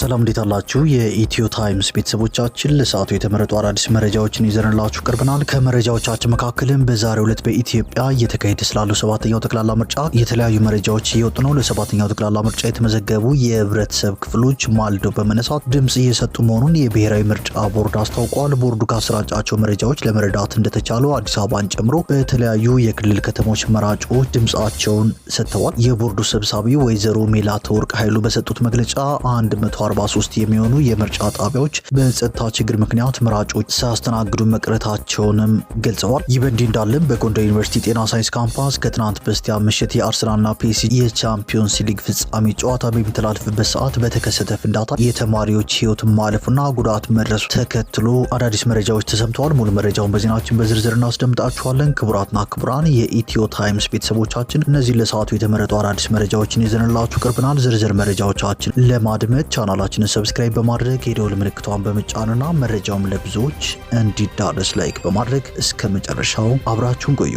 ሰላም እንዴት አላችሁ የኢትዮ ታይምስ ቤተሰቦቻችን ለሰዓቱ የተመረጡ አዳዲስ መረጃዎችን ይዘንላችሁ ቀርበናል። ከመረጃዎቻችን መካከልም በዛሬው ዕለት በኢትዮጵያ እየተካሄደ ስላለው ሰባተኛው ጠቅላላ ምርጫ የተለያዩ መረጃዎች እየወጡ ነው። ለሰባተኛው ጠቅላላ ምርጫ የተመዘገቡ የህብረተሰብ ክፍሎች ማልደው በመነሳት ድምጽ እየሰጡ መሆኑን የብሔራዊ ምርጫ ቦርድ አስታውቋል። ቦርዱ ካሰራጫቸው መረጃዎች ለመረዳት እንደተቻለው አዲስ አበባን ጨምሮ በተለያዩ የክልል ከተሞች መራጮች ድምጻቸውን ሰጥተዋል። የቦርዱ ሰብሳቢ ወይዘሮ ሜላትወርቅ ኃይሉ በሰጡት መግለጫ 143 የሚሆኑ የምርጫ ጣቢያዎች በጸጥታ ችግር ምክንያት መራጮች ሳያስተናግዱ መቅረታቸውንም ገልጸዋል። ይህ በእንዲህ እንዳለም በጎንደር ዩኒቨርሲቲ ጤና ሳይንስ ካምፓስ ከትናንት በስቲያ ምሽት የአርሰናልና ፒኤስጂ የቻምፒዮንስ ሊግ ፍጻሜ ጨዋታ በሚተላለፍበት ሰዓት በተከሰተ ፍንዳታ የተማሪዎች ህይወት ማለፉና ጉዳት መድረሱ ተከትሎ አዳዲስ መረጃዎች ተሰምተዋል። ሙሉ መረጃውን በዜናችን በዝርዝር እናስደምጣችኋለን። ክቡራትና ክቡራን የኢትዮ ታይምስ ቤተሰቦቻችን እነዚህ ለሰዓቱ የተመረጡ አዳዲስ መረጃዎችን ይዘንላችሁ ቀርበናል። ዝርዝር መረጃዎቻችን ለማድመጥ ቻናላችንን ሰብስክራይብ በማድረግ የደወል ምልክቷን በመጫንና መረጃውም ለብዙዎች እንዲዳረስ ላይክ በማድረግ እስከ መጨረሻው አብራችሁን ቆዩ።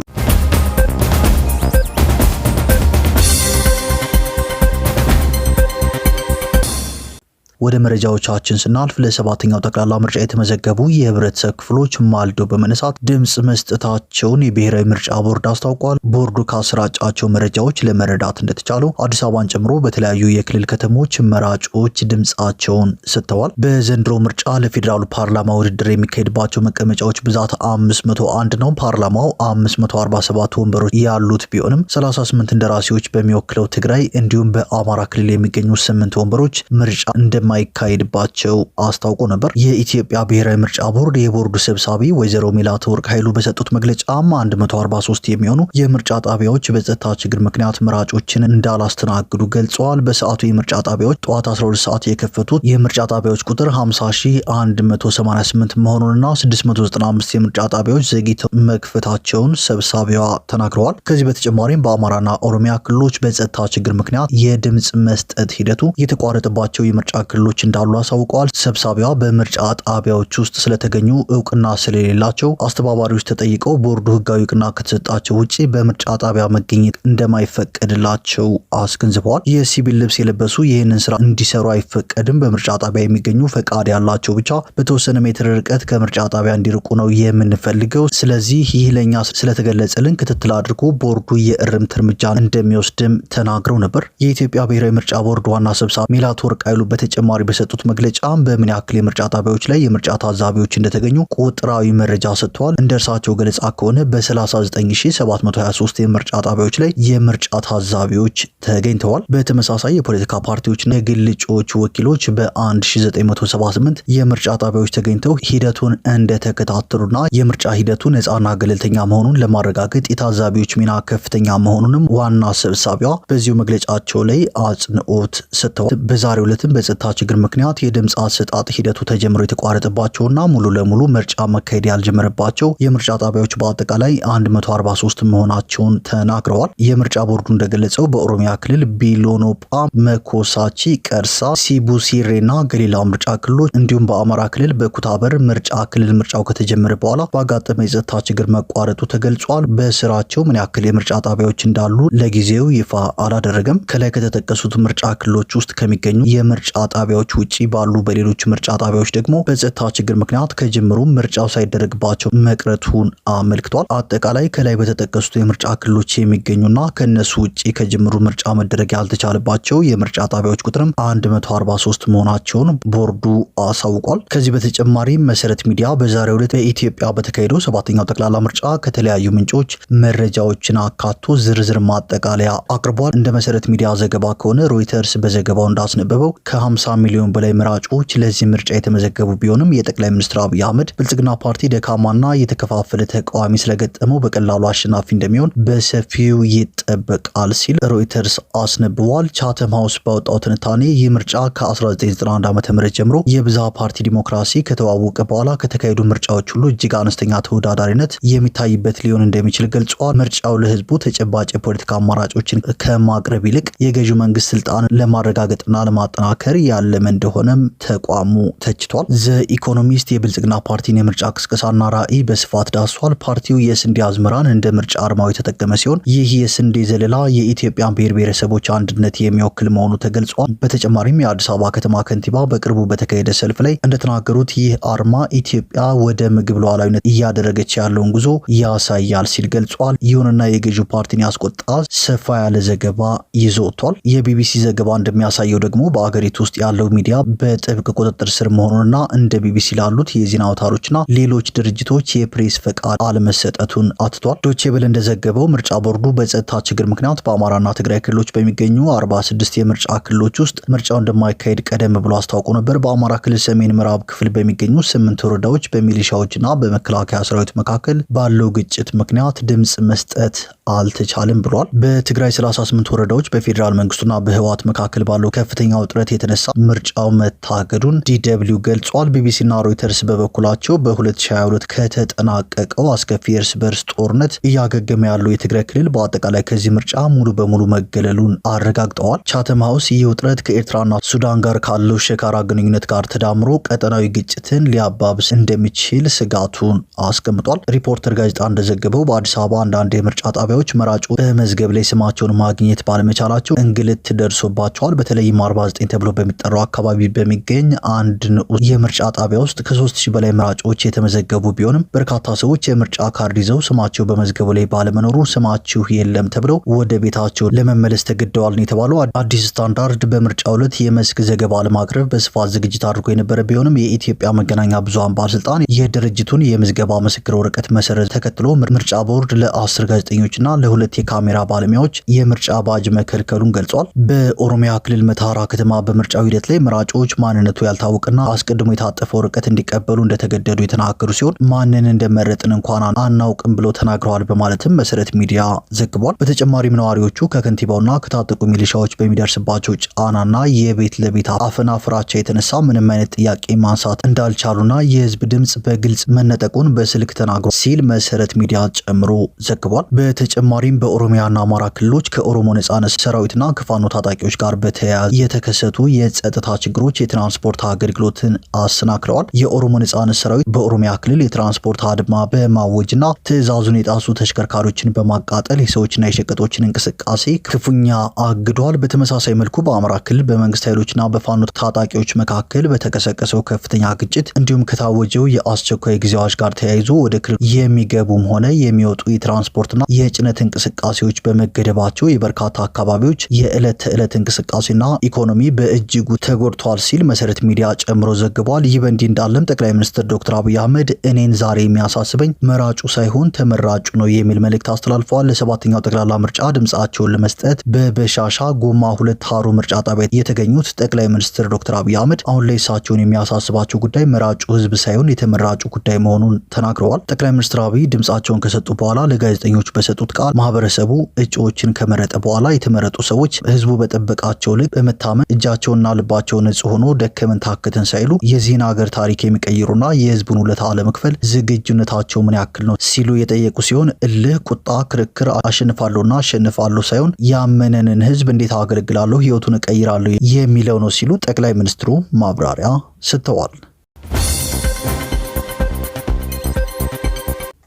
ወደ መረጃዎቻችን ስናልፍ ለሰባተኛው ጠቅላላ ምርጫ የተመዘገቡ የህብረተሰብ ክፍሎች ማልደው በመነሳት ድምጽ መስጠታቸውን የብሔራዊ ምርጫ ቦርድ አስታውቋል። ቦርዱ ካሰራጫቸው መረጃዎች ለመረዳት እንደተቻለው አዲስ አበባን ጨምሮ በተለያዩ የክልል ከተሞች መራጮች ድምጻቸውን ሰጥተዋል። በዘንድሮ ምርጫ ለፌዴራሉ ፓርላማ ውድድር የሚካሄድባቸው መቀመጫዎች ብዛት 501 ነው። ፓርላማው 547 ወንበሮች ያሉት ቢሆንም 38 እንደራሴዎች በሚወክለው ትግራይ እንዲሁም በአማራ ክልል የሚገኙ 8 ወንበሮች ምርጫ እንደማይካሄድባቸው አስታውቆ ነበር። የኢትዮጵያ ብሔራዊ ምርጫ ቦርድ የቦርዱ ሰብሳቢ ወይዘሮ ሜላትወርቅ ኃይሉ በሰጡት መግለጫም 143 የሚሆኑ የምርጫ ጣቢያዎች በጸጥታ ችግር ምክንያት መራጮችን እንዳላስተናግዱ ገልጸዋል። በሰዓቱ የምርጫ ጣቢያዎች ጠዋት 12 ሰዓት የከፈቱት የምርጫ ጣቢያዎች ቁጥር 50188 መሆኑንና 695 የምርጫ ጣቢያዎች ዘግይተው መክፈታቸውን ሰብሳቢዋ ተናግረዋል። ከዚህ በተጨማሪም በአማራና ኦሮሚያ ክልሎች በጸጥታ ችግር ምክንያት የድምጽ መስጠት ሂደቱ የተቋረጠባቸው የምርጫ ክልሎች እንዳሉ አሳውቀዋል። ሰብሳቢዋ በምርጫ ጣቢያዎች ውስጥ ስለተገኙ እውቅና ስለሌላቸው አስተባባሪዎች ተጠይቀው ቦርዱ ህጋዊ እውቅና ከተሰጣቸው ውጪ በምርጫ ጣቢያ መገኘት እንደማይፈቀድላቸው አስገንዝበዋል። የሲቪል ልብስ የለበሱ ይህንን ስራ እንዲሰሩ አይፈቀድም። በምርጫ ጣቢያ የሚገኙ ፈቃድ ያላቸው ብቻ በተወሰነ ሜትር ርቀት ከምርጫ ጣቢያ እንዲርቁ ነው የምንፈልገው። ስለዚህ ይህ ለኛ ስለተገለጸልን ክትትል አድርጎ ቦርዱ የእርምት እርምጃ እንደሚወስድም ተናግረው ነበር። የኢትዮጵያ ብሔራዊ ምርጫ ቦርድ ዋና ሰብሳቢ ሜላትወርቅ ኃይሉ በተጨማሪ በሰጡት መግለጫ በምን ያክል የምርጫ ጣቢያዎች ላይ የምርጫ ታዛቢዎች እንደተገኙ ቁጥራዊ መረጃ ሰጥተዋል። እንደ እርሳቸው ገለጻ ከሆነ በ39723 የምርጫ ጣቢያዎች ላይ የምርጫ ታዛቢዎች ተገኝተዋል። በተመሳሳይ የፖለቲካ ፓርቲዎችና የግል እጩዎች ወኪሎች በ1978 የምርጫ ጣቢያዎች ተገኝተው ሂደቱን እንደተከታተሉና የምርጫ ሂደቱ ነፃና ገለልተኛ መሆኑን ለማረጋገጥ የታዛቢዎች ሚና ከፍተኛ መሆኑንም ዋና ሰብሳቢዋ በዚሁ መግለጫቸው ላይ አጽንኦት ሰጥተዋል። በዛሬው ዕለትም በጸጥታ ችግር ምክንያት የድምጽ አሰጣጥ ሂደቱ ተጀምሮ የተቋረጠባቸውና ሙሉ ለሙሉ ምርጫ መካሄድ ያልጀመረባቸው የምርጫ ጣቢያዎች በአጠቃላይ 143 መሆናቸውን ተናግረዋል። የምርጫ ቦርዱ እንደገለጸው በኦሮሚያ ክልል ቢሎኖጳ፣ መኮሳቺ፣ ቀርሳ፣ ሲቡሲሬና ገሊላ ምርጫ ክልሎች እንዲሁም በአማራ ክልል በኩታበር ምርጫ ክልል ምርጫው ከተጀመረ በኋላ ባጋጠመ የጸጥታ ችግር መቋረጡ ተገልጿል። በስራቸው ምን ያክል የምርጫ ጣቢያዎች እንዳሉ ለጊዜው ይፋ አላደረገም። ከላይ ከተጠቀሱት ምርጫ ክልሎች ውስጥ ከሚገኙ የምርጫ ጣቢያዎች ውጪ ባሉ በሌሎች ምርጫ ጣቢያዎች ደግሞ በጸጥታ ችግር ምክንያት ከጅምሩ ምርጫው ሳይደረግባቸው መቅረቱን አመልክቷል። አጠቃላይ ከላይ በተጠቀሱት የምርጫ ክልሎች የሚገኙና ከነሱ ውጪ ከጅምሩ ምርጫ መደረግ ያልተቻለባቸው የምርጫ ጣቢያዎች ቁጥርም 143 መሆናቸውን ቦርዱ አሳውቋል። ከዚህ በተጨማሪ መሰረት ሚዲያ በዛሬው ዕለት በኢትዮጵያ በተካሄደው ሰባተኛው ጠቅላላ ምርጫ ከተለያዩ ምንጮች መረጃዎችን አካቶ ዝርዝር ማጠቃለያ አቅርቧል። እንደ መሰረት ሚዲያ ዘገባ ከሆነ ሮይተርስ በዘገባው እንዳስነበበው ከ50 ሚሊዮን በላይ መራጮች ለዚህ ምርጫ የተመዘገቡ ቢሆንም የጠቅላይ ሚኒስትር አብይ አህመድ ብልጽግና ፓርቲ ደካማና የተከፋፈለ ተቃዋሚ ስለገጠመው በቀላሉ አሸናፊ እንደሚሆን በሰፊው ይጠበቃል ሲል ሮይተርስ አስነብቧል። ቻተም ሃውስ ባወጣው ትንታኔ ይህ ምርጫ ከ1991 ዓ.ም ጀምሮ የብዝሃ ፓርቲ ዲሞክራሲ ከተዋወቀ በኋላ ከተካሄዱ ምርጫዎች ሁሉ እጅግ አነስተኛ ተወዳዳሪነት የሚታይበት ሊሆን እንደሚችል ገልጿል። ምርጫው ለህዝቡ ተጨባጭ የፖለቲካ አማራጮችን ከማቅረብ ይልቅ የገዢው መንግስት ስልጣን ለማረጋገጥና ለማጠናከር ያለ ያለመ እንደሆነም ተቋሙ ተችቷል። ዘ ኢኮኖሚስት የብልጽግና ፓርቲን የምርጫ ቅስቀሳና ራዕይ በስፋት ዳሷል። ፓርቲው የስንዴ አዝመራን እንደ ምርጫ አርማው የተጠቀመ ሲሆን ይህ የስንዴ ዘለላ የኢትዮጵያን ብሔር ብሔረሰቦች አንድነት የሚወክል መሆኑ ተገልጿል። በተጨማሪም የአዲስ አበባ ከተማ ከንቲባ በቅርቡ በተካሄደ ሰልፍ ላይ እንደተናገሩት ይህ አርማ ኢትዮጵያ ወደ ምግብ ሉዓላዊነት እያደረገች ያለውን ጉዞ ያሳያል ሲል ገልጿል። ይሁንና የገዢው ፓርቲን ያስቆጣ ሰፋ ያለ ዘገባ ይዞ ወጥቷል። የቢቢሲ ዘገባ እንደሚያሳየው ደግሞ በአገሪቱ ውስጥ ያለው ሚዲያ በጥብቅ ቁጥጥር ስር መሆኑንና እንደ ቢቢሲ ላሉት የዜና አውታሮችና ሌሎች ድርጅቶች የፕሬስ ፈቃድ አለመሰጠቱን አትቷል። ዶቼ ቬለ እንደዘገበው ምርጫ ቦርዱ በጸጥታ ችግር ምክንያት በአማራና ትግራይ ክልሎች በሚገኙ 46 የምርጫ ክልሎች ውስጥ ምርጫው እንደማይካሄድ ቀደም ብሎ አስታውቆ ነበር። በአማራ ክልል ሰሜን ምዕራብ ክፍል በሚገኙ 8 ወረዳዎች በሚሊሻዎችና በመከላከያ ሰራዊት መካከል ባለው ግጭት ምክንያት ድምጽ መስጠት አልተቻለም ብሏል። በትግራይ 38 ወረዳዎች በፌዴራል መንግስቱና በህወሓት መካከል ባለው ከፍተኛ ውጥረት የተነሳ ምርጫው መታገዱን ዲደብሊው ገልጿል። ቢቢሲና ሮይተርስ በበኩላቸው በ2022 ከተጠናቀቀው አስከፊ የእርስ በርስ ጦርነት እያገገመ ያለው የትግራይ ክልል በአጠቃላይ ከዚህ ምርጫ ሙሉ በሙሉ መገለሉን አረጋግጠዋል። ቻተም ሃውስ ይህ ውጥረት ከኤርትራና ሱዳን ጋር ካለው ሸካራ ግንኙነት ጋር ተዳምሮ ቀጠናዊ ግጭትን ሊያባብስ እንደሚችል ስጋቱን አስቀምጧል። ሪፖርተር ጋዜጣ እንደዘገበው በአዲስ አበባ አንዳንድ የምርጫ ጣቢያዎች መራጮች በመዝገብ ላይ ስማቸውን ማግኘት ባለመቻላቸው እንግልት ደርሶባቸዋል። በተለይም 49 ተብሎ በሚጠራው አካባቢ በሚገኝ አንድ ንዑስ የምርጫ ጣቢያ ውስጥ ከ3000 በላይ መራጮች የተመዘገቡ ቢሆንም በርካታ ሰዎች የምርጫ ካርድ ይዘው ስማቸው በመዝገቡ ላይ ባለመኖሩ ስማችሁ የለም ተብለው ወደ ቤታቸው ለመመለስ ተገደዋል ነው የተባለው። አዲስ ስታንዳርድ በምርጫው ዕለት የመስክ ዘገባ ለማቅረብ በስፋት ዝግጅት አድርጎ የነበረ ቢሆንም የኢትዮጵያ መገናኛ ብዙሃን ባለስልጣን የድርጅቱን የምዝገባ ምስክር ወረቀት መሰረት ተከትሎ ምርጫ ቦርድ ለ10 ጋዜጠኞችና ለ2 የካሜራ ባለሙያዎች የምርጫ ባጅ መከልከሉን ገልጿል። በኦሮሚያ ክልል መተሃራ ከተማ በምርጫው ሂደት ላይ መራጮች ማንነቱ ያልታወቀና አስቀድሞ የታጠፈ ወረቀት እንዲቀበሉ እንደተገደዱ የተናገሩ ሲሆን ማንን እንደመረጥን እንኳን አናውቅም ብሎ ተናግረዋል በማለትም መሰረት ሚዲያ ዘግቧል። በተጨማሪም ነዋሪዎቹ ከከንቲባውና ከታጠቁ ሚሊሻዎች በሚደርስባቸው ጫናና የቤት ለቤት አፈና ፍራቻ የተነሳ ምንም አይነት ጥያቄ ማንሳት እንዳልቻሉና የህዝብ ድምጽ በግልጽ መነጠቁን በስልክ ተናግሯል ሲል መሰረት ሚዲያ ጨምሮ ዘግቧል። በተጨማሪም በኦሮሚያና አማራ ክልሎች ከኦሮሞ ነጻነት ሰራዊትና ከፋኖ ታጣቂዎች ጋር በተያያዘ የተከሰቱ የጸጥታ ችግሮች የትራንስፖርት አገልግሎትን አሰናክለዋል። የኦሮሞ ነጻነት ሰራዊት በኦሮሚያ ክልል የትራንስፖርት አድማ በማወጅና ትዕዛዙን የጣሱ ተሽከርካሪዎችን በማቃጠል የሰዎችና የሸቀጦችን እንቅስቃሴ ክፉኛ አግዷል። በተመሳሳይ መልኩ በአማራ ክልል በመንግስት ኃይሎችና በፋኖ ታጣቂዎች መካከል በተቀሰቀሰው ከፍተኛ ግጭት እንዲሁም ከታወጀው የአስቸኳይ ጊዜ አዋጅ ጋር ተያይዞ ወደ ክልል የሚገቡም ሆነ የሚወጡ የትራንስፖርትና የጭነት እንቅስቃሴዎች በመገደባቸው የበርካታ አካባቢዎች የዕለት ተዕለት እንቅስቃሴና ኢኮኖሚ በእጅጉ ተጎድቷል ሲል መሰረት ሚዲያ ጨምሮ ዘግቧል። ይህ በእንዲህ እንዳለም ጠቅላይ ሚኒስትር ዶክተር አብይ አህመድ እኔን ዛሬ የሚያሳስበኝ መራጩ ሳይሆን ተመራጩ ነው የሚል መልእክት አስተላልፈዋል። ለሰባተኛው ጠቅላላ ምርጫ ድምጻቸውን ለመስጠት በበሻሻ ጎማ 2 ሃሮ ምርጫ ጣቢያ የተገኙት ጠቅላይ ሚኒስትር ዶክተር አብይ አህመድ አሁን ላይ እሳቸውን የሚያሳስባቸው ጉዳይ መራጩ ህዝብ ሳይሆን የተመራጩ ጉዳይ መሆኑን ተናግረዋል። ጠቅላይ ሚኒስትር አብይ ድምጻቸውን ከሰጡ በኋላ ለጋዜጠኞች በሰጡት ቃል ማህበረሰቡ እጩዎችን ከመረጠ በኋላ የተመረጡ ሰዎች ህዝቡ በጠበቃቸው ልክ በመታመን እጃቸውና ልባቸው ንጹህ ሆኖ ደከመን ታከተን ሳይሉ የዚህን ሀገር ታሪክ የሚቀይሩና የህዝቡን ውለታ ለመክፈል ዝግጁነታቸው ምን ያክል ነው ሲሉ የጠየቁ ሲሆን እልህ፣ ቁጣ፣ ክርክር አሸንፋለሁና አሸንፋለሁ ሳይሆን ያመነንን ህዝብ እንዴት አገለግላለሁ፣ ህይወቱን እቀይራለሁ የሚለው ነው ሲሉ ጠቅላይ ሚኒስትሩ ማብራሪያ ሰጥተዋል።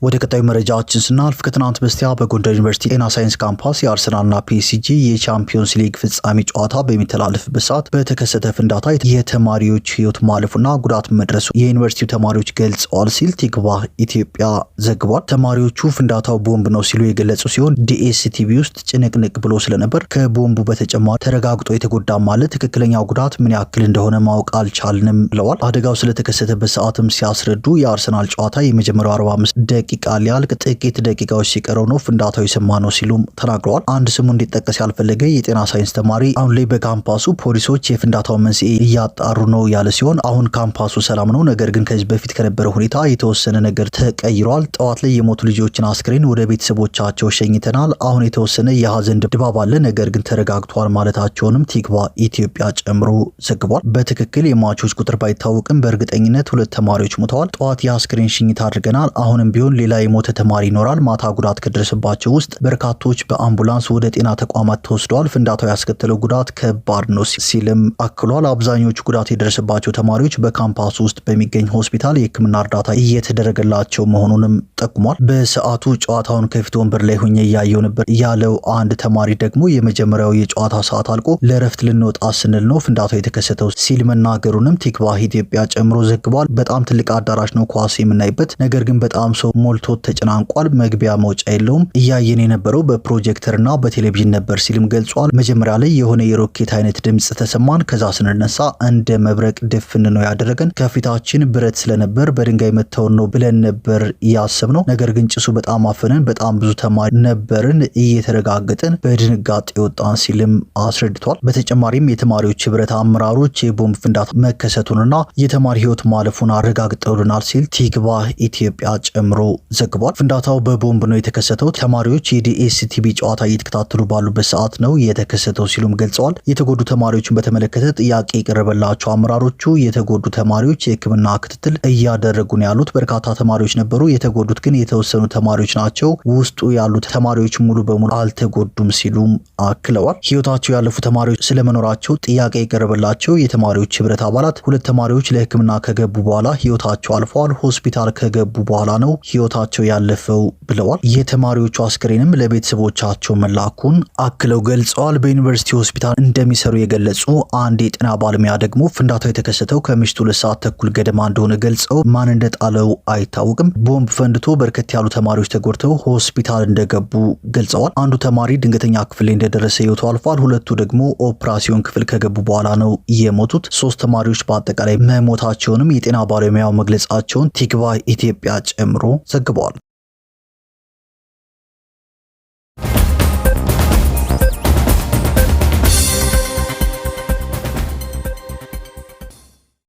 ወደ ቀጣዩ መረጃችን ስናልፍ ከትናንት በስቲያ በጎንደር ዩኒቨርሲቲ ጤና ሳይንስ ካምፓስ የአርሰናልና ፒኤስጂ የቻምፒዮንስ ሊግ ፍጻሜ ጨዋታ በሚተላለፍበት ሰዓት በተከሰተ ፍንዳታ የተማሪዎች ህይወት ማለፉና ጉዳት መድረሱ የዩኒቨርሲቲው ተማሪዎች ገልጸዋል ሲል ቲክቫህ ኢትዮጵያ ዘግቧል። ተማሪዎቹ ፍንዳታው ቦምብ ነው ሲሉ የገለጹ ሲሆን ዲኤስቲቪ ውስጥ ጭንቅንቅ ብሎ ስለነበር ከቦምቡ በተጨማሪ ተረጋግጦ የተጎዳ ማለት ትክክለኛው ጉዳት ምን ያክል እንደሆነ ማወቅ አልቻልንም ብለዋል። አደጋው ስለተከሰተበት ሰዓትም ሲያስረዱ የአርሰናል ጨዋታ የመጀመሪያው 45 ደቂቃ ሊያልቅ ጥቂት ደቂቃዎች ሲቀረው ነው ፍንዳታው የሰማ ነው ሲሉም ተናግረዋል። አንድ ስሙ እንዲጠቀስ ያልፈለገ የጤና ሳይንስ ተማሪ አሁን ላይ በካምፓሱ ፖሊሶች የፍንዳታውን መንስኤ እያጣሩ ነው ያለ ሲሆን አሁን ካምፓሱ ሰላም ነው፣ ነገር ግን ከዚህ በፊት ከነበረው ሁኔታ የተወሰነ ነገር ተቀይሯል። ጠዋት ላይ የሞቱ ልጆችን አስክሬን ወደ ቤተሰቦቻቸው ሸኝተናል። አሁን የተወሰነ የሀዘን ድባብ አለ፣ ነገር ግን ተረጋግቷል ማለታቸውንም ቲክቫህ ኢትዮጵያ ጨምሮ ዘግቧል። በትክክል የሟቾች ቁጥር ባይታወቅም በእርግጠኝነት 2 ተማሪዎች ሞተዋል። ጠዋት የአስክሬን ሽኝት አድርገናል። አሁንም ቢሆን ሌላ የሞተ ተማሪ ይኖራል። ማታ ጉዳት ከደረሰባቸው ውስጥ በርካቶች በአምቡላንስ ወደ ጤና ተቋማት ተወስደዋል። ፍንዳታው ያስከተለው ጉዳት ከባድ ነው ሲልም አክሏል። አብዛኞቹ ጉዳት የደረሰባቸው ተማሪዎች በካምፓስ ውስጥ በሚገኝ ሆስፒታል የሕክምና እርዳታ እየተደረገላቸው መሆኑንም ጠቁሟል። በሰዓቱ ጨዋታውን ከፊት ወንበር ላይ ሆኜ እያየው ነበር ያለው አንድ ተማሪ ደግሞ የመጀመሪያው የጨዋታ ሰዓት አልቆ ለረፍት ልንወጣ ስንል ነው ፍንዳታው የተከሰተው ሲል መናገሩንም ቲክቫህ ኢትዮጵያ ጨምሮ ዘግቧል። በጣም ትልቅ አዳራሽ ነው ኳስ የምናይበት፣ ነገር ግን በጣም ሰው ሞልቶት ተጨናንቋል። መግቢያ መውጫ የለውም። እያየን የነበረው በፕሮጀክተርና በቴሌቪዥን ነበር ሲልም ገልጿል። መጀመሪያ ላይ የሆነ የሮኬት አይነት ድምጽ ተሰማን። ከዛ ስንነሳ እንደ መብረቅ ድፍን ነው ያደረገን። ከፊታችን ብረት ስለነበር በድንጋይ መተውን ነው ብለን ነበር ያሰብነው። ነገር ግን ጭሱ በጣም አፈነን። በጣም ብዙ ተማሪ ነበርን። እየተረጋገጠን በድንጋጤ ወጣን ሲልም አስረድቷል። በተጨማሪም የተማሪዎች ህብረት አመራሮች የቦምብ ፍንዳታ መከሰቱንና የተማሪ ህይወት ማለፉን አረጋግጠውልናል ሲል ቲክቫህ ኢትዮጵያ ጨምሮ ዘግቧል። ፍንዳታው በቦምብ ነው የተከሰተው። ተማሪዎች የዲኤስቲቪ ጨዋታ እየተከታተሉ ባሉበት ሰዓት ነው የተከሰተው ሲሉም ገልጸዋል። የተጎዱ ተማሪዎችን በተመለከተ ጥያቄ የቀረበላቸው አመራሮቹ የተጎዱ ተማሪዎች የህክምና ክትትል እያደረጉ ነው ያሉት። በርካታ ተማሪዎች ነበሩ። የተጎዱት ግን የተወሰኑ ተማሪዎች ናቸው። ውስጡ ያሉት ተማሪዎች ሙሉ በሙሉ አልተጎዱም ሲሉም አክለዋል። ህይወታቸው ያለፉ ተማሪዎች ስለመኖራቸው ጥያቄ የቀረበላቸው የተማሪዎች ህብረት አባላት ሁለት ተማሪዎች ለህክምና ከገቡ በኋላ ህይወታቸው አልፈዋል። ሆስፒታል ከገቡ በኋላ ነው ህይወታቸው ያለፈው ብለዋል። የተማሪዎቹ አስክሬንም ለቤተሰቦቻቸው መላኩን አክለው ገልጸዋል። በዩኒቨርሲቲ ሆስፒታል እንደሚሰሩ የገለጹ አንድ የጤና ባለሙያ ደግሞ ፍንዳታው የተከሰተው ከምሽቱ 2 ሰዓት ተኩል ገደማ እንደሆነ ገልጸው ማን እንደጣለው አይታወቅም። ቦምብ ፈንድቶ በርከት ያሉ ተማሪዎች ተጎድተው ሆስፒታል እንደገቡ ገልጸዋል። አንዱ ተማሪ ድንገተኛ ክፍል ላይ እንደደረሰ ህይወቱ አልፏል። ሁለቱ ደግሞ ኦፕራሲዮን ክፍል ከገቡ በኋላ ነው የሞቱት። 3 ተማሪዎች በአጠቃላይ መሞታቸውንም የጤና ባለሙያው መግለጻቸውን ቲክቫህ ኢትዮጵያ ጨምሮ ዘግበዋል።